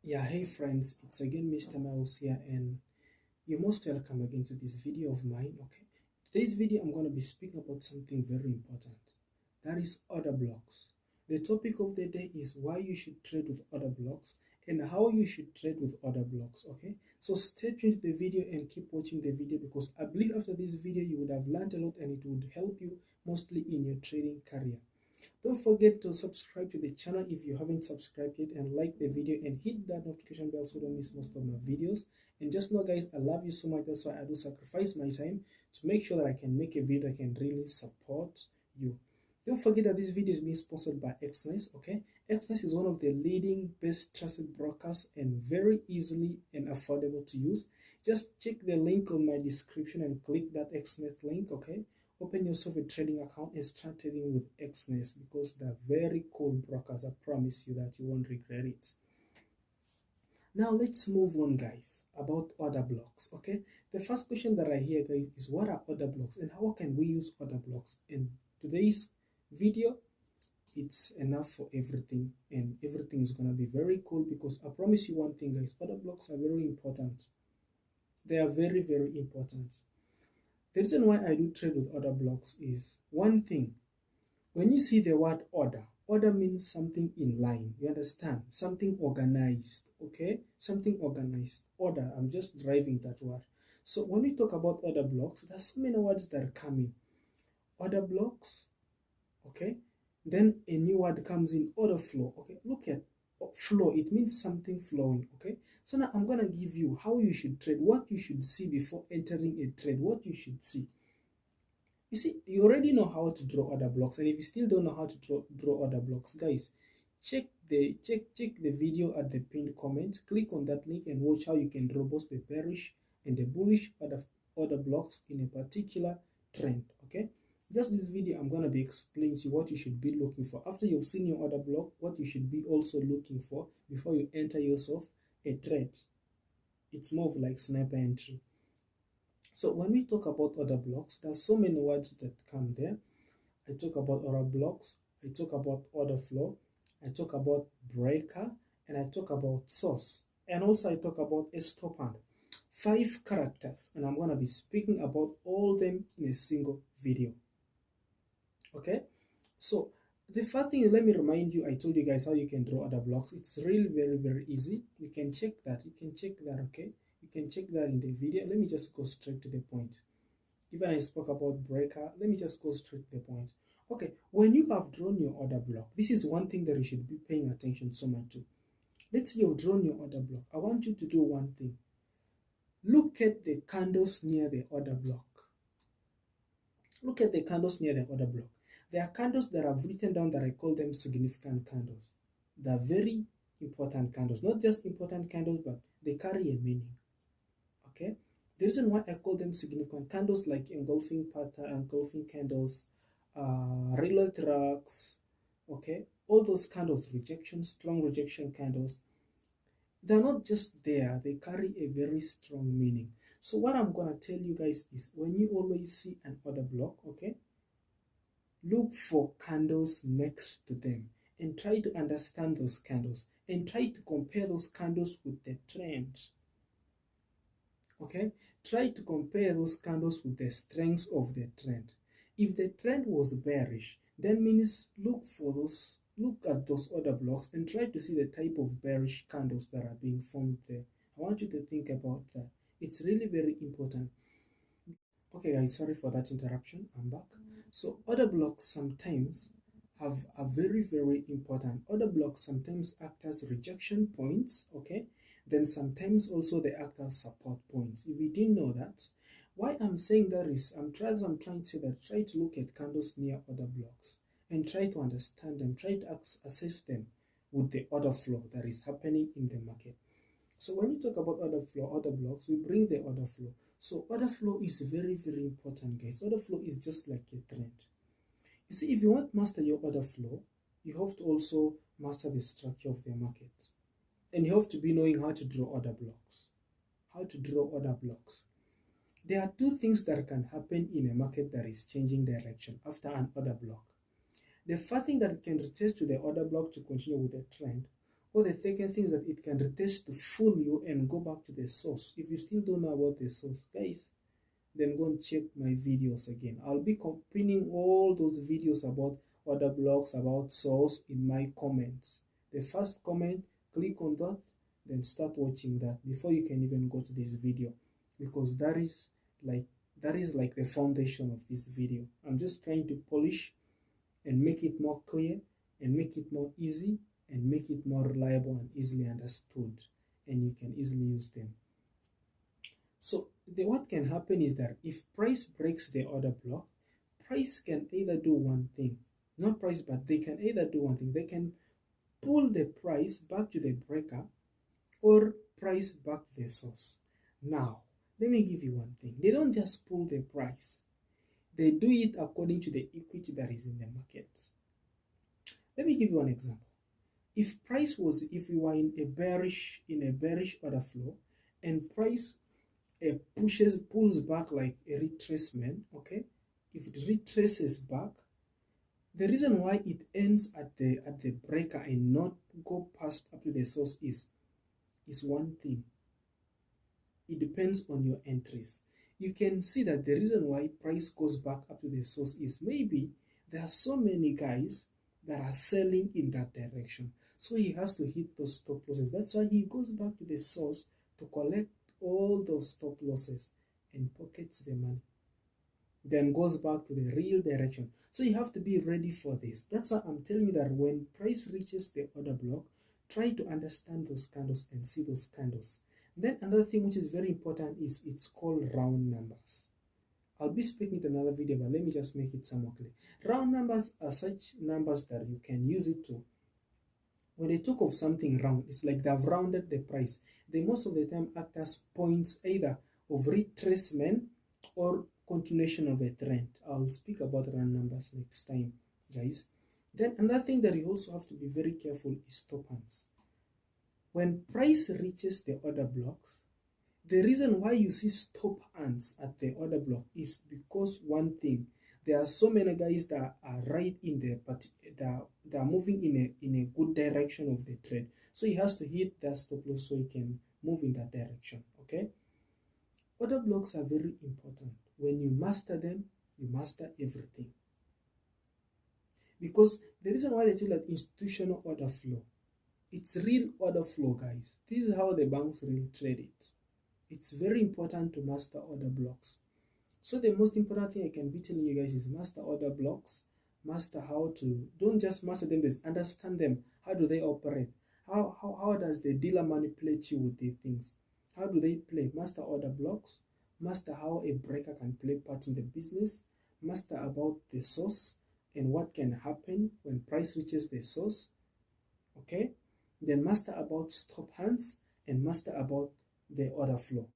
Yeah, hey friends, it's again Mr. Miles here, and you're most welcome again to this video of mine. Okay, today's video I'm going to be speaking about something very important, that is order blocks. The topic of the day is why you should trade with order blocks and how you should trade with order blocks. Okay, so stay tuned to the video and keep watching the video, because I believe after this video you would have learned a lot and it would help you mostly in your trading career. Don't forget to subscribe to the channel if you haven't subscribed yet, and like the video and hit that notification bell so don't miss most of my videos. And just know guys, I love you so much. That's why I do sacrifice my time to make sure that I can make a video that can really support you. Don't forget that this video is being sponsored by Xnice. Okay, Xnice is one of the leading best trusted brokers and very easily and affordable to use. Just check the link on my description and click that Xnice link. Okay, open yourself a trading account and start trading with Xnice, because they're very cool brokers. I promise you that you won't regret it. Now let's move on guys, about order blocks. Okay, the first question that I hear guys is, what are order blocks and how can we use order blocks? In today's video it's enough for everything, and everything is going to be very cool, because I promise you one thing guys, order blocks are very important. They are very important. The reason why I do trade with order blocks is one thing. When you see the word order, order means something in line. You understand? Something organized. Okay? Something organized. Order. I'm just driving that word. So when we talk about order blocks, there's so many words that are coming. Order blocks. Okay? Then a new word comes in, order flow. Okay? Look at flow. It means something flowing. Okay? So now I'm going to give you how you should trade, what you should see before entering a trade, what you should see. You see, you already know how to draw order blocks, and if you still don't know how to draw order blocks, guys, check the video at the pinned comment, click on that link and watch how you can draw both the bearish and the bullish order blocks in a particular trend. Okay, just this video I'm going to be explaining to you what you should be looking for after you've seen your order block, what you should be also looking for before you enter yourself a trade. It's more of like sniper entry. So when we talk about order blocks, there's so many words that come there. I talk about order blocks, I talk about order flow, I talk about breaker, and I talk about source. And also I talk about a stop hand. 5 characters, and I'm going to be speaking about all them in a single video. Okay, so the first thing, let me remind you, I told you guys how you can draw order blocks. It's really very easy. You can check that. Okay, you can check that in the video. Let me just go straight to the point. Even I spoke about breaker, let me just go straight to the point. Okay, when you have drawn your order block, this is one thing that you should be paying attention so much to. Let's say you've drawn your order block. I want you to do one thing. Look at the candles near the order block. Look at the candles near the order block. There are candles that I've written down that I call them significant candles. They're very important candles. Not just important candles, but they carry a meaning. Okay? The reason why I call them significant candles, like engulfing pattern, engulfing candles, relay tracks, okay, all those candles, rejection, strong rejection candles, they're not just there, they carry a very strong meaning. So what I'm going to tell you guys is, when you always see an order block, okay, look for candles next to them and try to understand those candles and try to compare those candles with the trend. Okay, try to compare those candles with the strengths of the trend. If the trend was bearish, then means look at those order blocks and try to see the type of bearish candles that are being formed there. I want you to think about that. It's really very important. Okay guys, sorry for that interruption. I'm back. So order blocks sometimes are very important. Order blocks sometimes act as rejection points, okay? Then sometimes also they act as support points. If you didn't know that, why I'm saying that is, I'm trying to say that try to look at candles near order blocks and try to understand them, try to assess them with the order flow that is happening in the market. So when we talk about order flow, order blocks, we bring the order flow. So order flow is very important, guys. Order flow is just like a trend. You see, if you want to master your order flow, you have to also master the structure of the market. And you have to be knowing how to draw order blocks. How to draw order blocks. There are 2 things that can happen in a market that is changing direction after an order block. The first thing that can retest to the order block to continue with the trend, Or the second thing is that it can retest to fool you and go back to the source. If you still don't know about the source, guys, then go and check my videos again. I'll be pinning all those videos about order blocks, about source in my comments. The first comment, click on that, then start watching that before you can even go to this video, because that is like the foundation of this video. I'm just trying to polish and make it more clear and make it more easy and make it more reliable and easily understood, and you can easily use them. So what can happen is that if price breaks the order block, price can either do one thing, not price, but they can either do one thing. They can pull the price back to the breaker or price back to the source. Now, let me give you one thing. They don't just pull the price. They do it according to the equity that is in the market. Let me give you an example. If we were in a bearish order flow, and price pulls back like a retracement, okay? If it retraces back, the reason why it ends at the breaker and not go past up to the source is one thing. It depends on your entries. You can see that the reason why price goes back up to the source is maybe there are so many guys that are selling in that direction, so he has to hit those stop losses. That's why he goes back to the source to collect all those stop losses and pockets the money, then goes back to the real direction. So you have to be ready for this. That's why I'm telling you that when price reaches the order block, try to understand those candles and see those candles. Then another thing which is very important is it's called round numbers. I'll be speaking in another video, but let me just make it somewhat clear. Round numbers are such numbers that you can use it to, when they talk of something round, it's like they've rounded the price. They most of the time act as points either of retracement or continuation of a trend. I'll speak about round numbers next time, guys. Then another thing that you also have to be very careful is stop hands. When price reaches the order blocks, the reason why you see stop hands at the order block is because one thing, there are so many guys that are right in the that are moving in a good direction of the trade, so he has to hit that stop loss so he can move in that direction. Okay, order blocks are very important. When you master them, you master everything, because the reason why they tell that institutional order flow, it's real order flow, guys. This is how the banks really trade it. It's very important to master order blocks. So the most important thing I can be telling you guys is master order blocks, master how to, don't just master them, just understand them. How do they operate? How does the dealer manipulate you with the things? How do they play? Master order blocks, master how a breaker can play part in the business, master about the source and what can happen when price reaches the source. Okay, then master about stop hands and master about the order flow.